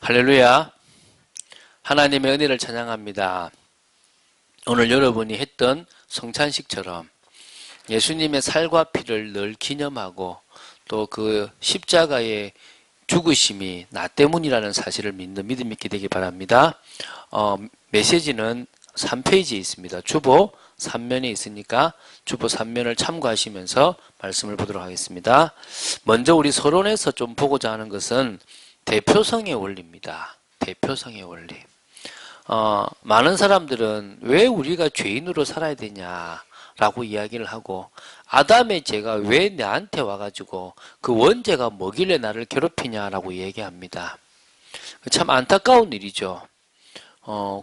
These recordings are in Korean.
할렐루야. 하나님의 은혜를 찬양합니다. 오늘 여러분이 했던 성찬식처럼 예수님의 살과 피를 늘 기념하고 또 그 십자가의 죽으심이 나 때문이라는 사실을 믿는 믿음 있게 되기 바랍니다. 메시지는 3페이지에 있습니다. 주보 3면에 있으니까 주보 3면을 참고하시면서 말씀을 보도록 하겠습니다. 먼저 우리 서론에서 좀 보고자 하는 것은 대표성의 원리입니다. 대표성의 원리. 많은 사람들은 왜 우리가 죄인으로 살아야 되냐라고 이야기를 하고, 아담의 죄가 왜 나한테 와가지고 그 원죄가 뭐길래 나를 괴롭히냐라고 얘기합니다. 참 안타까운 일이죠.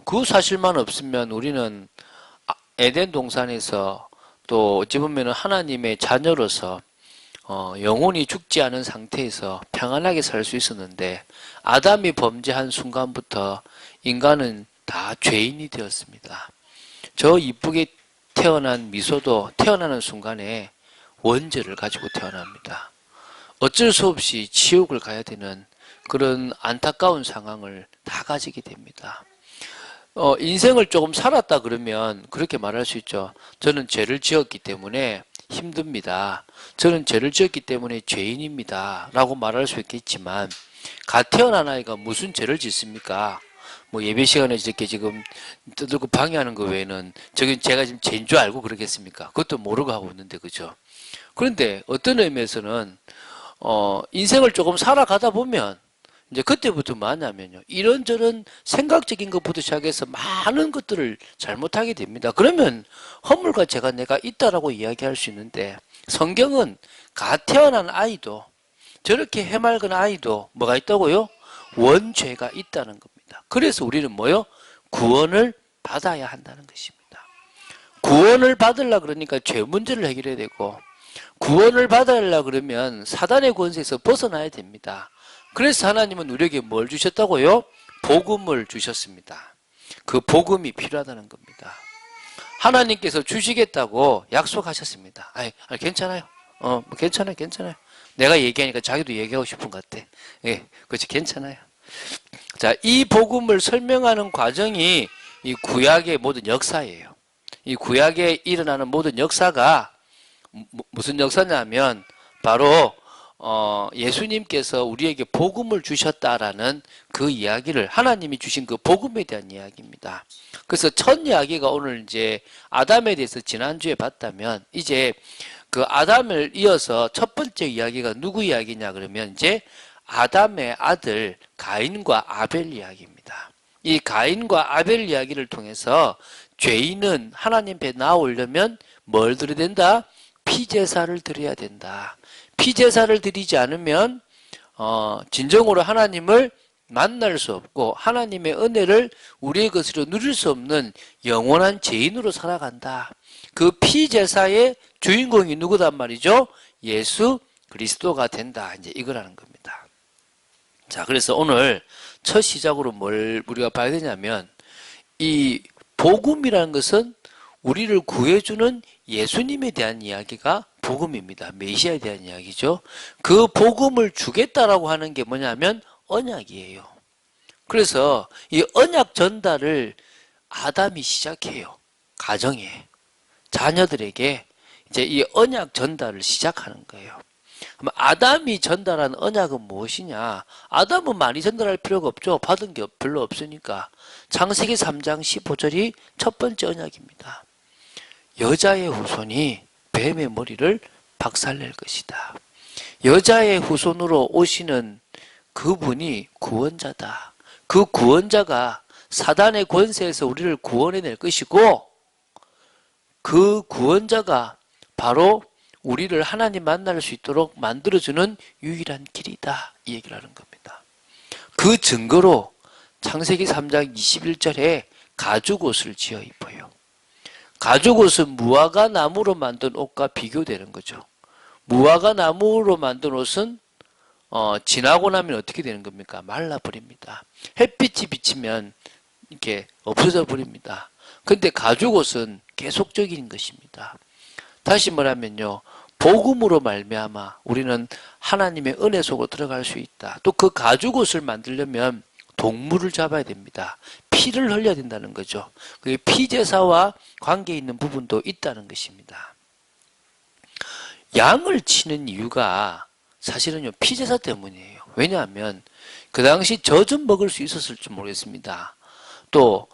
그 사실만 없으면 우리는 에덴 동산에서 또 어찌 보면 하나님의 자녀로서 영혼이 죽지 않은 상태에서 평안하게 살 수 있었는데, 아담이 범죄한 순간부터 인간은 다 죄인이 되었습니다. 저 이쁘게 태어난 미소도 태어나는 순간에 원죄를 가지고 태어납니다. 어쩔 수 없이 지옥을 가야 되는 그런 안타까운 상황을 다 가지게 됩니다. 인생을 조금 살았다 그러면 그렇게 말할 수 있죠. 저는 죄를 지었기 때문에 힘듭니다. 저는 죄를 지었기 때문에 죄인입니다. 라고 말할 수 있겠지만, 갓 태어난 아이가 무슨 죄를 짓습니까? 예배 시간에 이렇게 지금 떠들고 방해하는 거 외에는 저긴 제가 지금 죄인 줄 알고 그러겠습니까? 그것도 모르고 하고 있는데, 그죠? 그런데 어떤 의미에서는, 인생을 조금 살아가다 보면 이제 그때부터 뭐하냐면요, 이런저런 생각적인 것부터 시작해서 많은 것들을 잘못하게 됩니다. 그러면 허물과 죄가 내가 있다라고 이야기할 수 있는데, 성경은 갓 태어난 아이도, 저렇게 해맑은 아이도 뭐가 있다고요? 원죄가 있다는 겁니다. 그래서 우리는 뭐요? 구원을 받아야 한다는 것입니다. 구원을 받으려 그러니까 죄 문제를 해결해야 되고, 구원을 받으려 그러면 사단의 권세에서 벗어나야 됩니다. 그래서 하나님은 우리에게 뭘 주셨다고요? 복음을 주셨습니다. 그 복음이 필요하다는 겁니다. 하나님께서 주시겠다고 약속하셨습니다. 괜찮아요. 괜찮아요. 내가 얘기하니까 자기도 얘기하고 싶은 것 같아. 예, 그렇지, 괜찮아요. 자, 이 복음을 설명하는 과정이 이 구약의 모든 역사예요. 이 구약에 일어나는 모든 역사가 무슨 역사냐면 바로 예수님께서 우리에게 복음을 주셨다라는 그 이야기를, 하나님이 주신 그 복음에 대한 이야기입니다. 그래서 첫 이야기가 오늘 이제 아담에 대해서 지난주에 봤다면, 이제 그 아담을 이어서 첫 번째 이야기가 누구 이야기냐 그러면 이제 아담의 아들 가인과 아벨 이야기입니다. 이 가인과 아벨 이야기를 통해서 죄인은 하나님 앞에 나오려면 뭘 드려야 된다? 피제사를 드려야 된다. 피제사를 드리지 않으면 진정으로 하나님을 만날 수 없고 하나님의 은혜를 우리의 것으로 누릴 수 없는 영원한 죄인으로 살아간다. 그 피제사의 주인공이 누구단 말이죠? 예수 그리스도가 된다. 이제 이거라는 겁니다. 자, 그래서 오늘 첫 시작으로 뭘 우리가 봐야 되냐면, 이 복음이라는 것은 우리를 구해주는 예수님에 대한 이야기가 복음입니다. 메시아에 대한 이야기죠. 그 복음을 주겠다라고 하는 게 뭐냐면 언약이에요. 그래서 이 언약 전달을 아담이 시작해요. 가정에, 자녀들에게 이제 이 언약 전달을 시작하는 거예요. 그럼 아담이 전달한 언약은 무엇이냐? 아담은 많이 전달할 필요가 없죠. 받은 게 별로 없으니까. 창세기 3장 15절이 첫 번째 언약입니다. 여자의 후손이 뱀의 머리를 박살낼 것이다. 여자의 후손으로 오시는 그분이 구원자다. 그 구원자가 사단의 권세에서 우리를 구원해낼 것이고, 그 구원자가 바로 우리를 하나님 만날 수 있도록 만들어주는 유일한 길이다. 이 얘기를 하는 겁니다. 그 증거로 창세기 3장 21절에 가죽옷을 지어 입어요. 가죽옷은 무화과 나무로 만든 옷과 비교되는 거죠. 무화과 나무로 만든 옷은 지나고 나면 어떻게 되는 겁니까? 말라버립니다. 햇빛이 비치면 이렇게 없어져 버립니다. 근데 가죽옷은 계속적인 것입니다. 다시 말하면요, 복음으로 말미암아 우리는 하나님의 은혜 속으로 들어갈 수 있다. 또 그 가죽옷을 만들려면 동물을 잡아야 됩니다. 피를 흘려야 된다는 거죠. 그게 피제사와 관계 있는 부분도 있다는 것입니다. 양을 치는 이유가 사실은요, 피제사 때문이에요. 왜냐하면 그 당시 젖은 먹을 수 있었을지 모르겠습니다. 또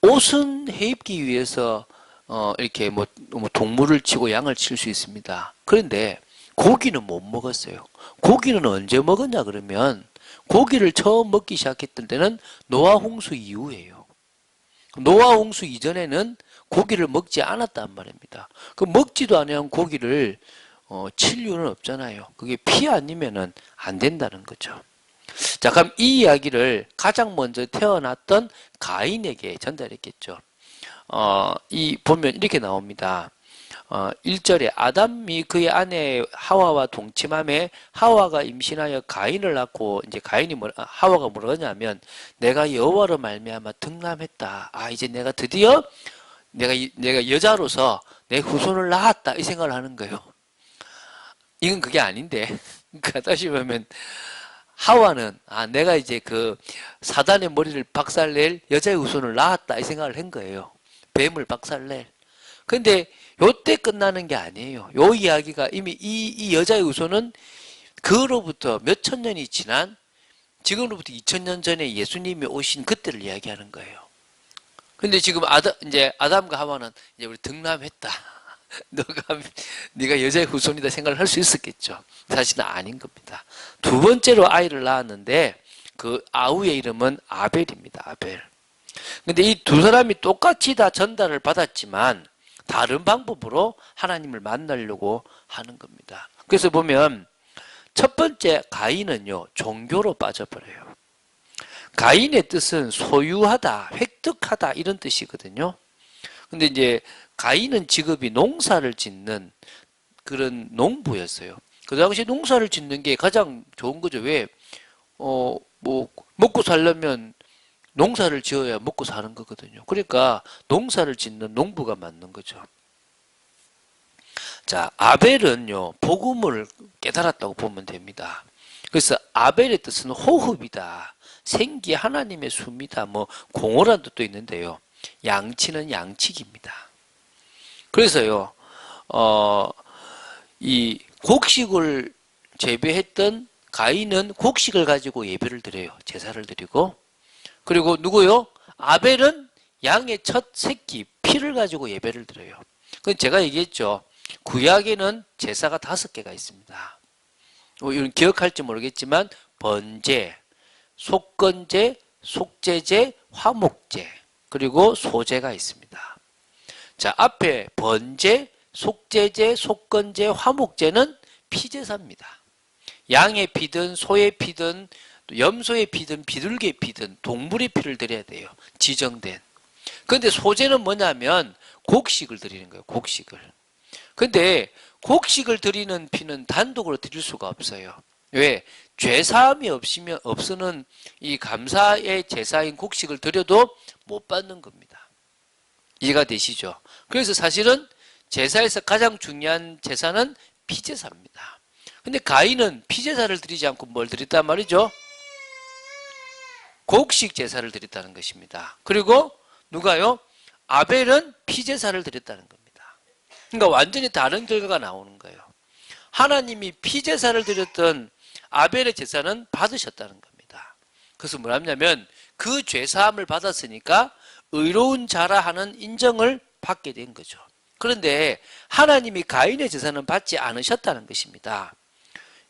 옷은 해입기 위해서 이렇게 뭐 동물을 치고 양을 칠 수 있습니다. 그런데 고기는 못 먹었어요. 고기는 언제 먹었냐 그러면 고기를 처음 먹기 시작했던 때는 노아 홍수 이후예요. 노아 홍수 이전에는 고기를 먹지 않았단 말입니다. 그 먹지도 않은 고기를 칠 이유는 없잖아요. 그게 피 아니면은 안 된다는 거죠. 자, 그럼 이 이야기를 가장 먼저 태어났던 가인에게 전달했겠죠. 이 보면 이렇게 나옵니다. 1절에 아담이 그의 아내 하와와 동침함에 하와가 임신하여 가인을 낳고 이제 하와가 뭐라 하냐면 내가 여호와로 말미암아 등남했다. 이제 내가 드디어 내가 여자로서 내 후손을 낳았다 이 생각을 하는 거예요. 이건 그게 아닌데 그러니까 다시 보면 하와는 내가 이제 그 사단의 머리를 박살낼 여자의 후손을 낳았다 이 생각을 한 거예요. 뱀을 박살낼. 근데 요때 끝나는 게 아니에요. 요 이야기가 이미 이 여자의 후손은 그로부터 몇천 년이 지난 지금으로부터 2000년 전에 예수님이 오신 그때를 이야기하는 거예요. 근데 지금 아담과 하와는 이제 우리 등남했다. 네가 여자의 후손이다 생각을 할 수 있었겠죠. 사실은 아닌 겁니다. 두 번째로 아이를 낳았는데 그 아우의 이름은 아벨입니다. 아벨. 근데 이 두 사람이 똑같이 다 전달을 받았지만 다른 방법으로 하나님을 만나려고 하는 겁니다. 그래서 보면 첫 번째 가인은요, 종교로 빠져버려요. 가인의 뜻은 소유하다, 획득하다 이런 뜻이거든요. 근데 이제 가인은 직업이 농사를 짓는 그런 농부였어요. 그 당시 농사를 짓는 게 가장 좋은 거죠. 왜? 먹고 살려면 농사를 지어야 먹고 사는 거거든요. 그러니까 농사를 짓는 농부가 맞는 거죠. 자, 아벨은요, 복음을 깨달았다고 보면 됩니다. 그래서 아벨의 뜻은 호흡이다. 생기 하나님의 숨이다. 공허란 뜻도 있는데요. 양치는 양치기입니다. 그래서요, 이 곡식을 재배했던 가인은 곡식을 가지고 예배를 드려요. 제사를 드리고. 그리고 누구요? 아벨은 양의 첫 새끼, 피를 가지고 예배를 드려요. 그건 제가 얘기했죠. 구약에는 제사가 5개가 있습니다. 이건 기억할지 모르겠지만, 번제, 속건제, 속죄제, 화목제, 그리고 소제가 있습니다. 자, 앞에 번제, 속죄제, 속건제, 화목제는 피제사입니다. 양의 피든 소의 피든 염소의 피든 비둘기의 피든 동물의 피를 드려야 돼요. 지정된. 그런데 소제는 뭐냐면 곡식을 드리는 거예요. 곡식을. 근데 곡식을 드리는 피는 단독으로 드릴 수가 없어요. 왜? 죄사함이 없으면 이 감사의 제사인 곡식을 드려도 못 받는 겁니다. 이해가 되시죠? 그래서 사실은 제사에서 가장 중요한 제사는 피제사입니다. 근데 가인은 피제사를 드리지 않고 뭘 드렸단 말이죠? 곡식 제사를 드렸다는 것입니다. 그리고 누가요? 아벨은 피제사를 드렸다는 겁니다. 그러니까 완전히 다른 결과가 나오는 거예요. 하나님이 피제사를 드렸던 아벨의 제사는 받으셨다는 겁니다. 그래서 뭐냐면 그 죄사함을 받았으니까 의로운 자라 하는 인정을 받게 된 거죠. 그런데 하나님이 가인의 제사는 받지 않으셨다는 것입니다.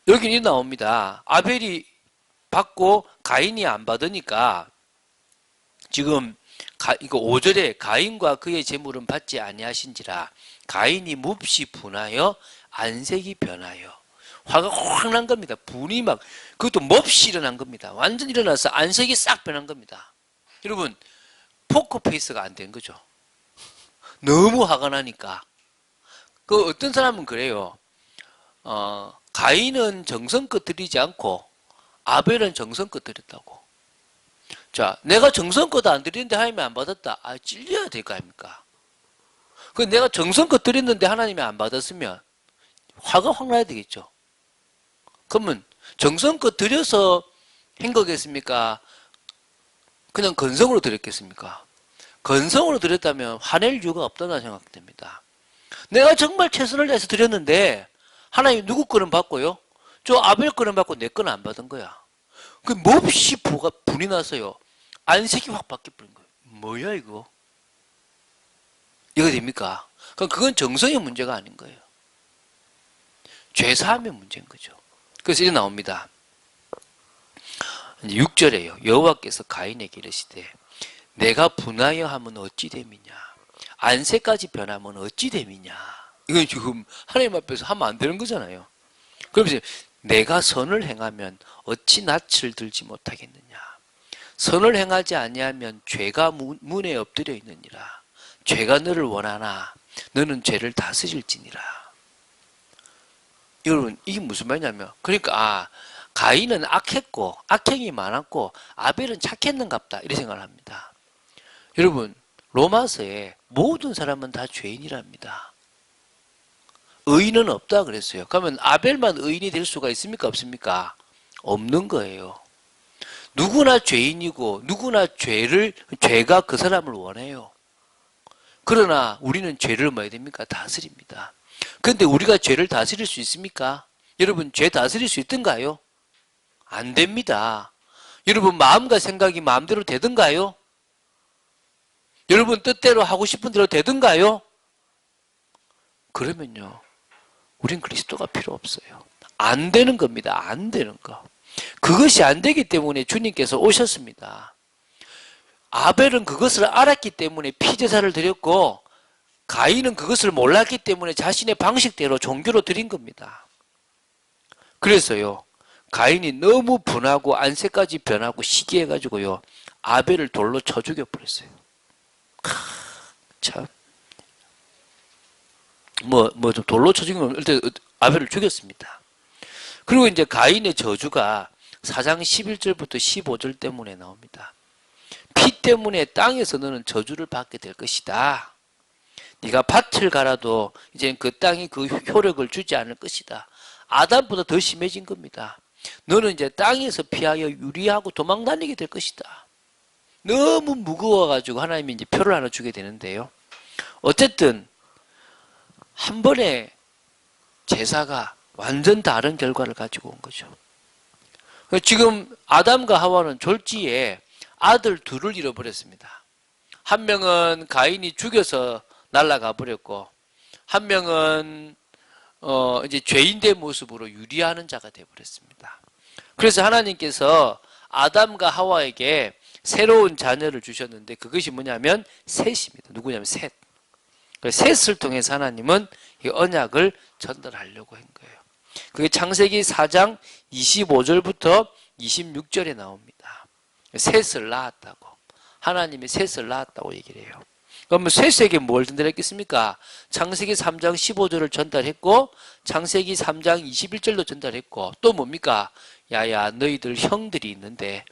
여기는 나옵니다. 아벨이 받고 가인이 안 받으니까 지금 이거 5절에 가인과 그의 재물은 받지 아니하신지라 가인이 몹시 분하여 안색이 변하여 화가 확 난 겁니다. 분이 그것도 몹시 일어난 겁니다. 완전 일어나서 안색이 싹 변한 겁니다. 여러분 포커페이스가 안 된 거죠. 너무 화가 나니까. 그 어떤 사람은 그래요. 가인은 정성껏 드리지 않고 아벨은 정성껏 드렸다고. 자, 내가 정성껏 안 드리는데 하나님이 안 받았다. 찔려야 될 거 아닙니까? 그 내가 정성껏 드렸는데 하나님이 안 받았으면 화가 확 나야 되겠죠. 그러면 정성껏 드려서 한 거겠습니까? 그냥 건성으로 드렸겠습니까? 건성으로 드렸다면 화낼 이유가 없다고 생각됩니다. 내가 정말 최선을 다해서 드렸는데 하나님 누구 거는 받고요? 저 아벨 거는 받고 내 거는 안 받은 거야. 그 몹시 분이 나서요. 안색이 확 바뀌어버린 거예요. 뭐야 이거? 이거 됩니까? 그럼 그건 정성의 문제가 아닌 거예요. 죄사함의 문제인 거죠. 그래서 이제 나옵니다. 6절에요. 여호와께서 가인에게 이르시되 내가 분하여 하면 어찌 됨이냐, 안색까지 변하면 어찌 됨이냐. 이건 지금 하나님 앞에서 하면 안 되는 거잖아요. 그러면서 내가 선을 행하면 어찌 낯을 들지 못하겠느냐, 선을 행하지 아니하면 죄가 문에 엎드려 있느니라. 죄가 너를 원하나 너는 죄를 다스릴지니라. 여러분 이게 무슨 말이냐면, 그러니까 가인은 악했고 악행이 많았고 아벨은 착했는갑다 이렇게 생각을 합니다. 여러분 로마서에 모든 사람은 다 죄인이랍니다. 의인은 없다 그랬어요. 그러면 아벨만 의인이 될 수가 있습니까? 없습니까? 없는 거예요. 누구나 죄인이고 누구나 죄가 그 사람을 원해요. 그러나 우리는 죄를 뭐 해야 됩니까? 다스립니다. 그런데 우리가 죄를 다스릴 수 있습니까? 여러분 죄 다스릴 수 있던가요? 안 됩니다. 여러분 마음과 생각이 마음대로 되던가요? 여러분 뜻대로 하고 싶은 대로 되던가요? 그러면요 우린 그리스도가 필요 없어요. 안 되는 겁니다. 안 되는 거. 그것이 안 되기 때문에 주님께서 오셨습니다. 아벨은 그것을 알았기 때문에 피제사를 드렸고 가인은 그것을 몰랐기 때문에 자신의 방식대로 종교로 드린 겁니다. 그래서요 가인이 너무 분하고 안색까지 변하고 시기해가지고요 아벨을 돌로 쳐 죽여버렸어요. 참 좀 돌로 쳐 죽이면 일단 아벨을 죽였습니다. 그리고 이제 가인의 저주가 4장 11절부터 15절 때문에 나옵니다. 피 때문에 땅에서 너는 저주를 받게 될 것이다. 네가 밭을 갈아도 이제 그 땅이 그 효력을 주지 않을 것이다. 아담보다 더 심해진 겁니다. 너는 이제 땅에서 피하여 유리하고 도망 다니게 될 것이다. 너무 무거워가지고 하나님이 이제 표를 하나 주게 되는데요. 어쨌든 한 번에 제사가 완전 다른 결과를 가지고 온 거죠. 지금 아담과 하와는 졸지에 아들 둘을 잃어버렸습니다. 한 명은 가인이 죽여서 날아가 버렸고, 한 명은 이제 죄인된 모습으로 유리하는 자가 되어 버렸습니다. 그래서 하나님께서 아담과 하와에게 새로운 자녀를 주셨는데 그것이 뭐냐면 셋입니다. 누구냐면 셋. 셋을 통해서 하나님은 이 언약을 전달하려고 한 거예요. 그게 창세기 4장 25절부터 26절에 나옵니다. 셋을 낳았다고. 하나님이 셋을 낳았다고 얘기를 해요. 그러면 셋에게 뭘 전달했겠습니까? 창세기 3장 15절을 전달했고 창세기 3장 21절도 전달했고 또 뭡니까? 야야 너희들 형들이 있는데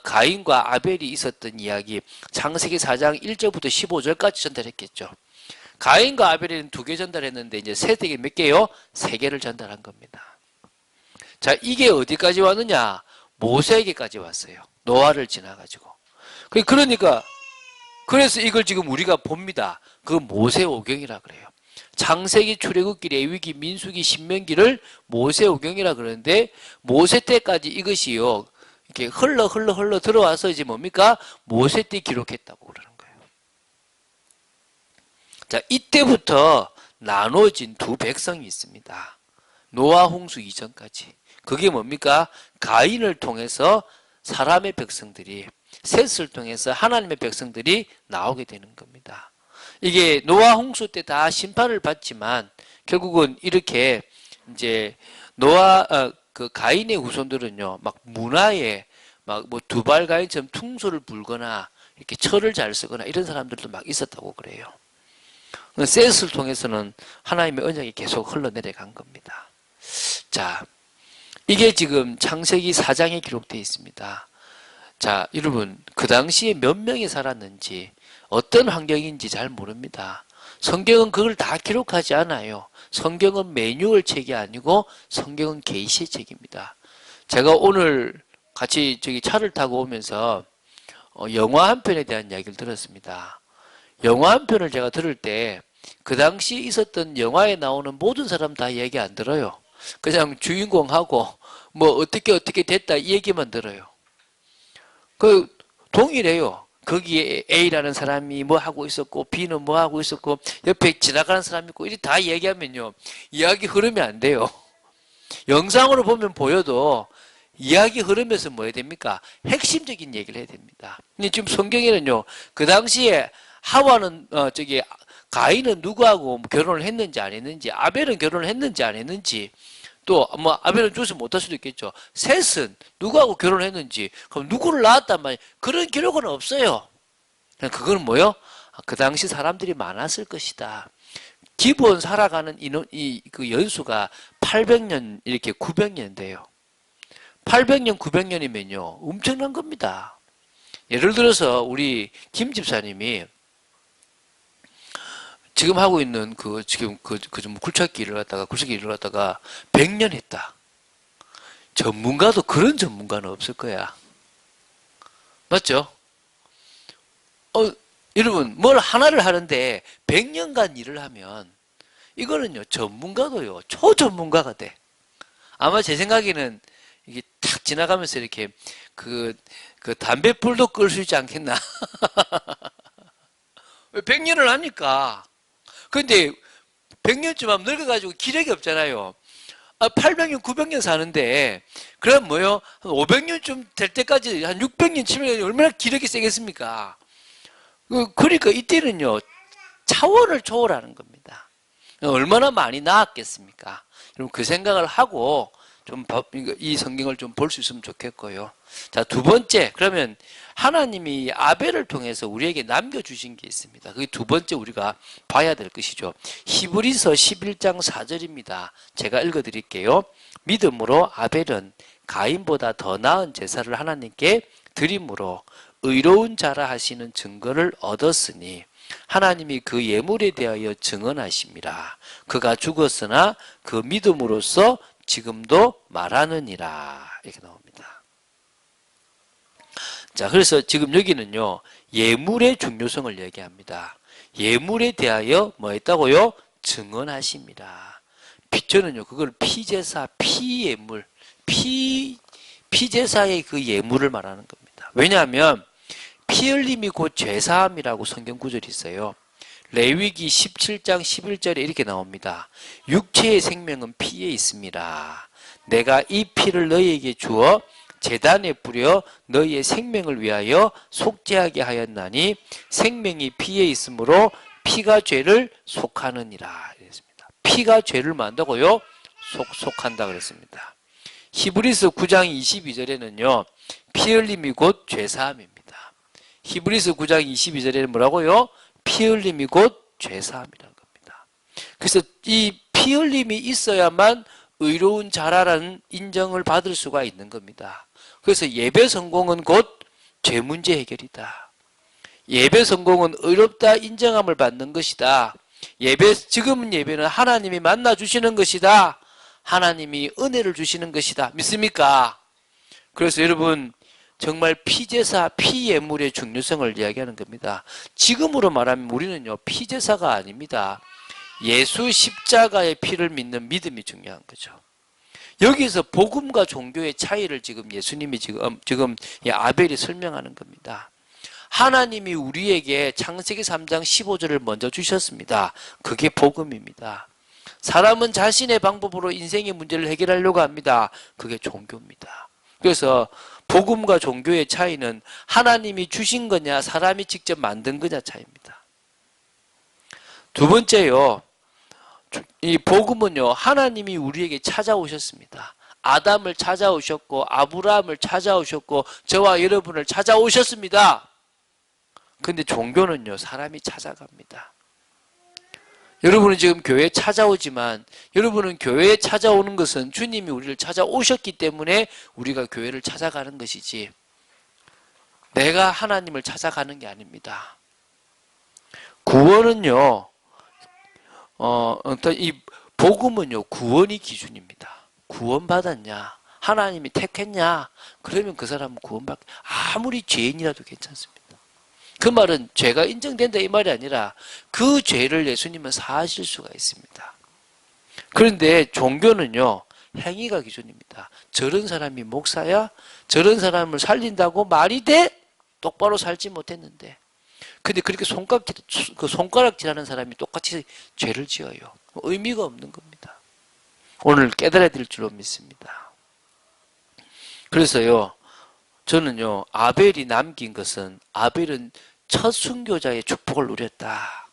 가인과 아벨이 있었던 이야기 창세기 4장 1절부터 15절까지 전달했겠죠. 가인과 아벨에는 2개 전달했는데 이제 셋에게 몇 개요? 3개를 전달한 겁니다. 자, 이게 어디까지 왔느냐? 모세에게까지 왔어요. 노아를 지나가지고. 그러니까 그래서 이걸 지금 우리가 봅니다. 그 모세오경이라 그래요. 창세기, 출애굽기, 레위기, 민수기, 신명기를 모세오경이라 그러는데 모세 때까지 이것이요 이렇게 흘러 들어와서 이제 뭡니까? 모세 때 기록했다고 그러는 거예요. 자, 이때부터 나눠진 두 백성이 있습니다. 노아 홍수 이전까지. 그게 뭡니까? 가인을 통해서 사람의 백성들이, 셋을 통해서 하나님의 백성들이 나오게 되는 겁니다. 이게 노아 홍수 때 다 심판을 받지만 결국은 이렇게 이제 그 가인의 후손들은요, 막 문화에 막 뭐 두발 가인처럼 퉁소를 불거나 이렇게 철을 잘 쓰거나 이런 사람들도 막 있었다고 그래요. 셋을 통해서는 하나님의 언약이 계속 흘러내려간 겁니다. 자, 이게 지금 창세기 4장에 기록되어 있습니다. 자, 여러분 그 당시에 몇 명이 살았는지 어떤 환경인지 잘 모릅니다. 성경은 그걸 다 기록하지 않아요. 성경은 매뉴얼 책이 아니고 성경은 계시의 책입니다. 제가 오늘 같이 차를 타고 오면서 영화 한 편에 대한 이야기를 들었습니다. 영화 한 편을 제가 들을 때 그 당시 있었던 영화에 나오는 모든 사람 다 얘기 안 들어요. 그냥 주인공하고 뭐 어떻게 됐다 이 얘기만 들어요. 그 동일해요. 거기에 A라는 사람이 뭐 하고 있었고 B는 뭐 하고 있었고 옆에 지나가는 사람이 있고 이렇게 다 얘기하면요. 이야기 흐름이 안 돼요. 영상으로 보면 보여도 이야기 흐름에서 뭐 해야 됩니까? 핵심적인 얘기를 해야 됩니다. 근데 지금 성경에는요. 그 당시에 하와는 가인은 누구하고 결혼을 했는지 안 했는지, 아벨은 결혼을 했는지 안 했는지, 또 뭐 아벨은 죽어서 못할 수도 있겠죠. 셋은 누구하고 결혼을 했는지, 그럼 누구를 낳았단 말이에요. 그런 기록은 없어요. 그거는 뭐요? 그 당시 사람들이 많았을 것이다. 기본 살아가는 인원, 그 연수가 800년, 이렇게 900년 돼요. 800년, 900년이면요. 엄청난 겁니다. 예를 들어서 우리 김 집사님이 지금 하고 있는 지금 좀 굴착기 일을 갖다가 100년 했다. 전문가도 그런 전문가는 없을 거야. 맞죠? 여러분, 뭘 하나를 하는데 100년간 일을 하면 이거는요, 전문가도요, 초전문가가 돼. 아마 제 생각에는 이게 탁 지나가면서 이렇게 그 담배불도 끌 수 있지 않겠나. 왜 100년을 하니까. 근데 100년쯤 하면 늙어가지고 기력이 없잖아요. 800년, 900년 사는데, 그럼 뭐요? 한 500년쯤 될 때까지 한 600년 치면 얼마나 기력이 세겠습니까? 그러니까 이때는요, 차원을 초월하는 겁니다. 얼마나 많이 나았겠습니까? 그럼 그 생각을 하고 이 성경을 좀 볼 수 있으면 좋겠고요. 자, 두 번째, 그러면 하나님이 아벨을 통해서 우리에게 남겨주신 게 있습니다. 그게 두 번째 우리가 봐야 될 것이죠. 히브리서 11장 4절입니다. 제가 읽어드릴게요. 믿음으로 아벨은 가인보다 더 나은 제사를 하나님께 드림으로 의로운 자라 하시는 증거를 얻었으니 하나님이 그 예물에 대하여 증언하심이라. 그가 죽었으나 그 믿음으로써 지금도 말하느니라. 이렇게 나옵니다. 자, 그래서 지금 여기는요, 예물의 중요성을 얘기합니다. 예물에 대하여 뭐 했다고요? 증언하십니다. 저는요, 그걸 피제사, 피예물, 피제사의 그 예물을 말하는 겁니다. 왜냐하면, 피 흘림이 곧 죄사함이라고 성경 구절이 있어요. 레위기 17장 11절에 이렇게 나옵니다. 육체의 생명은 피에 있습니다. 내가 이 피를 너희에게 주어 제단에 뿌려 너희의 생명을 위하여 속죄하게 하였나니 생명이 피에 있으므로 피가 죄를 속하느니라. 이랬습니다. 피가 죄를 만다고요? 속한다 그랬습니다. 히브리서 9장 22절에는요. 피 흘림이 곧 죄사함입니다. 히브리서 9장 22절에는 뭐라고요? 피 흘림이 곧 죄사함이라는 겁니다. 그래서 이 피 흘림이 있어야만 의로운 자라라는 인정을 받을 수가 있는 겁니다. 그래서 예배 성공은 곧 죄 문제 해결이다. 예배 성공은 의롭다 인정함을 받는 것이다. 지금은 예배는 하나님이 만나 주시는 것이다. 하나님이 은혜를 주시는 것이다. 믿습니까? 그래서 여러분 정말 피제사, 피예물의 중요성을 이야기하는 겁니다. 지금으로 말하면 우리는요, 피제사가 아닙니다. 예수 십자가의 피를 믿는 믿음이 중요한 거죠. 여기서 복음과 종교의 차이를 지금 예수님이 지금 아벨이 설명하는 겁니다. 하나님이 우리에게 창세기 3장 15절을 먼저 주셨습니다. 그게 복음입니다. 사람은 자신의 방법으로 인생의 문제를 해결하려고 합니다. 그게 종교입니다. 그래서 복음과 종교의 차이는 하나님이 주신 거냐 사람이 직접 만든 거냐 차이입니다. 두 번째요. 이 복음은요. 하나님이 우리에게 찾아오셨습니다. 아담을 찾아오셨고 아브라함을 찾아오셨고 저와 여러분을 찾아오셨습니다. 근데 종교는요. 사람이 찾아갑니다. 여러분은 지금 교회에 찾아오지만 여러분은 교회에 찾아오는 것은 주님이 우리를 찾아오셨기 때문에 우리가 교회를 찾아가는 것이지 내가 하나님을 찾아가는 게 아닙니다. 구원은요. 이 복음은요. 구원이 기준입니다. 구원받았냐? 하나님이 택했냐? 그러면 그 사람은 구원받게, 아무리 죄인이라도 괜찮습니다. 그 말은 죄가 인정된다 이 말이 아니라 그 죄를 예수님은 사하실 수가 있습니다. 그런데 종교는요, 행위가 기준입니다. 저런 사람이 목사야? 저런 사람을 살린다고 말이 돼? 똑바로 살지 못했는데. 근데 그렇게 손가락질하는 사람이 똑같이 죄를 지어요. 의미가 없는 겁니다. 오늘 깨달아야 될 줄로 믿습니다. 그래서요, 저는요, 아벨이 남긴 것은, 아벨은 첫 순교자의 축복을 누렸다.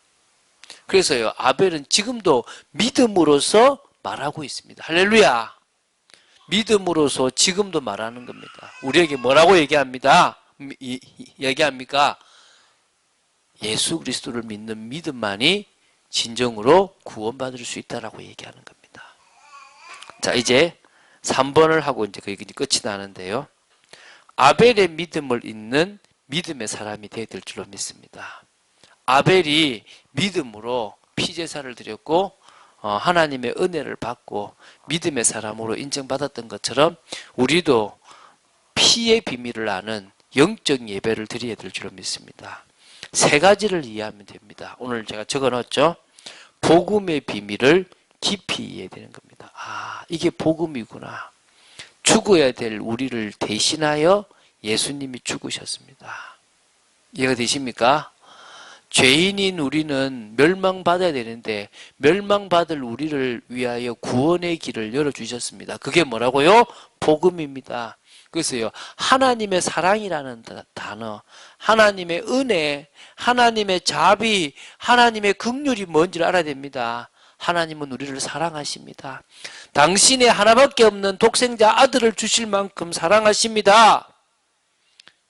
그래서요, 아벨은 지금도 믿음으로써 말하고 있습니다. 할렐루야! 믿음으로써 지금도 말하는 겁니다. 우리에게 뭐라고 얘기합니다? 얘기합니까? 예수 그리스도를 믿는 믿음만이 진정으로 구원받을 수 있다라고 얘기하는 겁니다. 자, 이제 3번을 하고 이제 거기 끝이 나는데요. 아벨의 믿음을 잇는 믿음의 사람이 되어야 될 줄로 믿습니다. 아벨이 믿음으로 피제사를 드렸고 하나님의 은혜를 받고 믿음의 사람으로 인정받았던 것처럼 우리도 피의 비밀을 아는 영적 예배를 드려야 될 줄로 믿습니다. 세 가지를 이해하면 됩니다. 오늘 제가 적어놨죠. 복음의 비밀을 깊이 이해해야 되는 겁니다. 아, 이게 복음이구나. 죽어야 될 우리를 대신하여 예수님이 죽으셨습니다. 이해가 되십니까? 죄인인 우리는 멸망받아야 되는데 멸망받을 우리를 위하여 구원의 길을 열어주셨습니다. 그게 뭐라고요? 복음입니다. 그래서요, 하나님의 사랑이라는 단어, 하나님의 은혜, 하나님의 자비, 하나님의 긍휼이 뭔지를 알아야 됩니다. 하나님은 우리를 사랑하십니다. 당신의 하나밖에 없는 독생자 아들을 주실 만큼 사랑하십니다.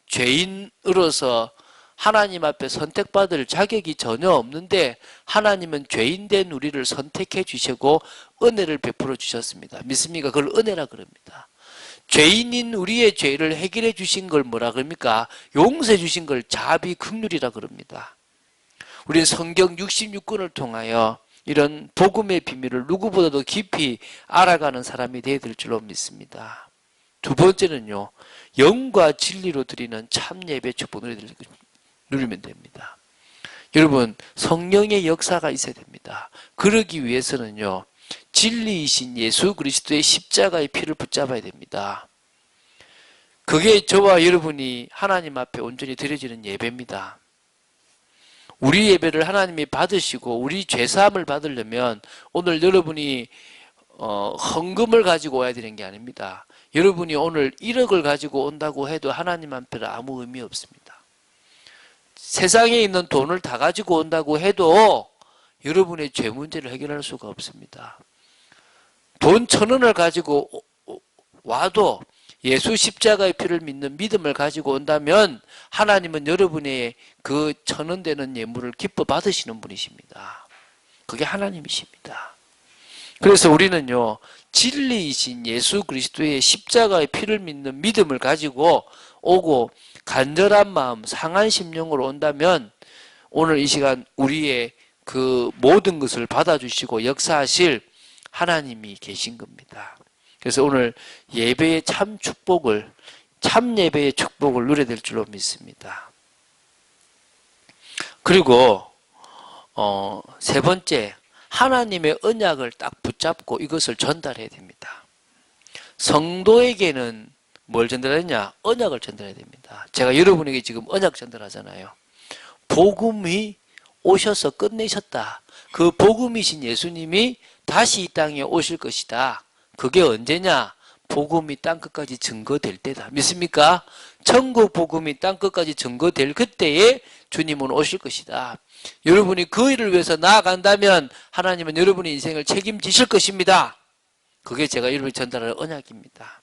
죄인으로서 하나님 앞에 선택받을 자격이 전혀 없는데 하나님은 죄인된 우리를 선택해 주시고 은혜를 베풀어 주셨습니다. 믿습니까? 그걸 은혜라 그럽니다. 죄인인 우리의 죄를 해결해 주신 걸 뭐라 그럽니까? 용서해 주신 걸 자비 긍휼이라 그럽니다. 우리는 성경 66권을 통하여 이런 복음의 비밀을 누구보다도 깊이 알아가는 사람이 되어야 될 줄로 믿습니다. 두 번째는요, 영과 진리로 드리는 참 예배 축복을 누리면 됩니다. 여러분, 성령의 역사가 있어야 됩니다. 그러기 위해서는요, 진리이신 예수 그리스도의 십자가의 피를 붙잡아야 됩니다. 그게 저와 여러분이 하나님 앞에 온전히 드려지는 예배입니다. 우리 예배를 하나님이 받으시고 우리 죄사함을 받으려면 오늘 여러분이 헌금을 가지고 와야 되는 게 아닙니다. 여러분이 오늘 1억을 가지고 온다고 해도 하나님 앞에는 아무 의미 없습니다. 세상에 있는 돈을 다 가지고 온다고 해도 여러분의 죄 문제를 해결할 수가 없습니다. 돈 1,000원을 가지고 와도 예수 십자가의 피를 믿는 믿음을 가지고 온다면 하나님은 여러분의 그 1,000원 되는 예물을 기뻐 받으시는 분이십니다. 그게 하나님이십니다. 그래서 우리는요, 진리이신 예수 그리스도의 십자가의 피를 믿는 믿음을 가지고 오고 간절한 마음, 상한 심령으로 온다면 오늘 이 시간 우리의 그 모든 것을 받아주시고 역사하실 하나님이 계신 겁니다. 그래서 오늘 예배의 참 축복을, 참 예배의 축복을 누려야 될 줄로 믿습니다. 그리고 세 번째, 하나님의 언약을 딱 붙잡고 이것을 전달해야 됩니다. 성도에게는 뭘 전달했냐? 언약을 전달해야 됩니다. 제가 여러분에게 지금 언약 전달하잖아요. 복음이 오셔서 끝내셨다. 그 복음이신 예수님이 다시 이 땅에 오실 것이다. 그게 언제냐? 복음이 땅끝까지 증거될 때다. 믿습니까? 천국 복음이 땅끝까지 증거될 그때에 주님은 오실 것이다. 여러분이 그 일을 위해서 나아간다면 하나님은 여러분의 인생을 책임지실 것입니다. 그게 제가 여러분이 전달할 언약입니다.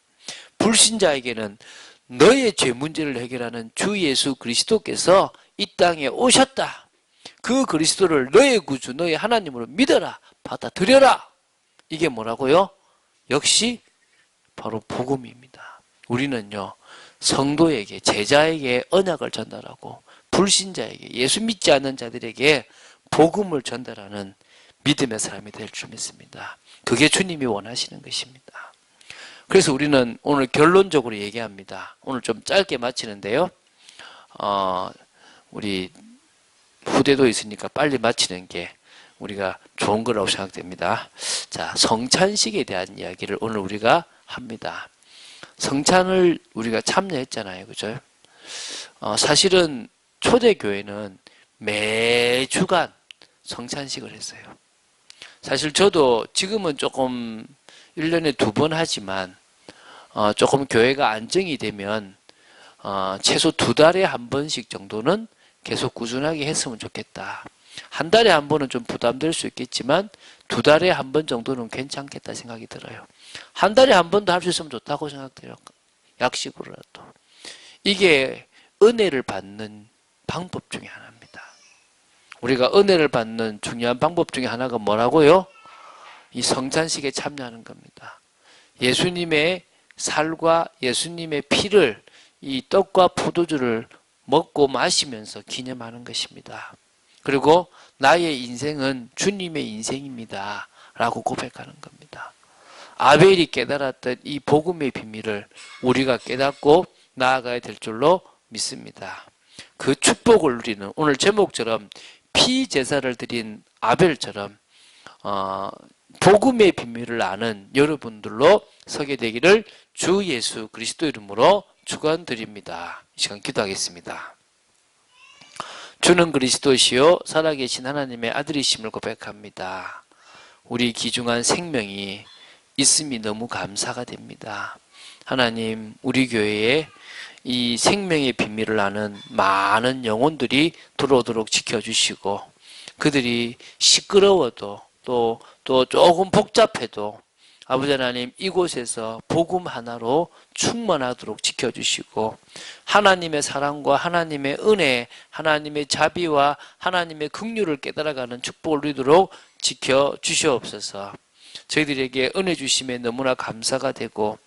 불신자에게는 너의 죄 문제를 해결하는 주 예수 그리스도께서 이 땅에 오셨다. 그 그리스도를 너의 구주, 너의 하나님으로 믿어라. 받아들여라. 이게 뭐라고요? 역시 바로 복음입니다. 우리는요, 성도에게, 제자에게 언약을 전달하고 불신자에게, 예수 믿지 않는 자들에게 복음을 전달하는 믿음의 사람이 될 줄 믿습니다. 그게 주님이 원하시는 것입니다. 그래서 우리는 오늘 결론적으로 얘기합니다. 오늘 좀 짧게 마치는데요. 우리 후대도 있으니까 빨리 마치는 게 우리가 좋은 거라고 생각됩니다. 자, 성찬식에 대한 이야기를 오늘 우리가 합니다. 성찬을 우리가 참여했잖아요. 그죠? 사실은 초대교회는 매주간 성찬식을 했어요. 사실 저도 지금은 조금 1년에 2번 하지만 조금 교회가 안정이 되면 최소 2달에 한 번씩 정도는 계속 꾸준하게 했으면 좋겠다. 한 달에 한 번은 좀 부담될 수 있겠지만 2달에 한 번 정도는 괜찮겠다 생각이 들어요. 한 달에 한 번도 할 수 있으면 좋다고 생각돼요. 약식으로라도. 이게 은혜를 받는 방법 중에 하나입니다. 우리가 은혜를 받는 중요한 방법 중에 하나가 뭐라고요? 이 성찬식에 참여하는 겁니다. 예수님의 살과 예수님의 피를 이 떡과 포도주를 먹고 마시면서 기념하는 것입니다. 그리고 나의 인생은 주님의 인생입니다. 라고 고백하는 겁니다. 아벨이 깨달았던 이 복음의 비밀을 우리가 깨닫고 나아가야 될 줄로 믿습니다. 그 축복을 누리는 오늘 제목처럼 피제사를 드린 아벨처럼 복음의 비밀을 아는 여러분들로 서게 되기를 주 예수 그리스도 이름으로 축원드립니다. 이 시간 기도하겠습니다. 주는 그리스도시요 살아계신 하나님의 아들이심을 고백합니다. 우리 귀중한 생명이 있음이 너무 감사가 됩니다. 하나님, 우리 교회에 이 생명의 비밀을 아는 많은 영혼들이 들어오도록 지켜주시고 그들이 시끄러워도 또 조금 복잡해도 아버지 하나님 이곳에서 복음 하나로 충만하도록 지켜주시고 하나님의 사랑과 하나님의 은혜, 하나님의 자비와 하나님의 긍휼을 깨달아가는 축복을 누리도록 지켜주시옵소서. 저희들에게 은혜 주심에 너무나 감사가 되고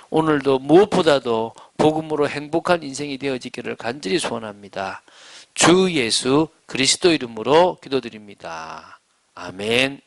오늘도 무엇보다도 복음으로 행복한 인생이 되어지기를 간절히 소원합니다. 주 예수 그리스도 이름으로 기도드립니다. 아멘.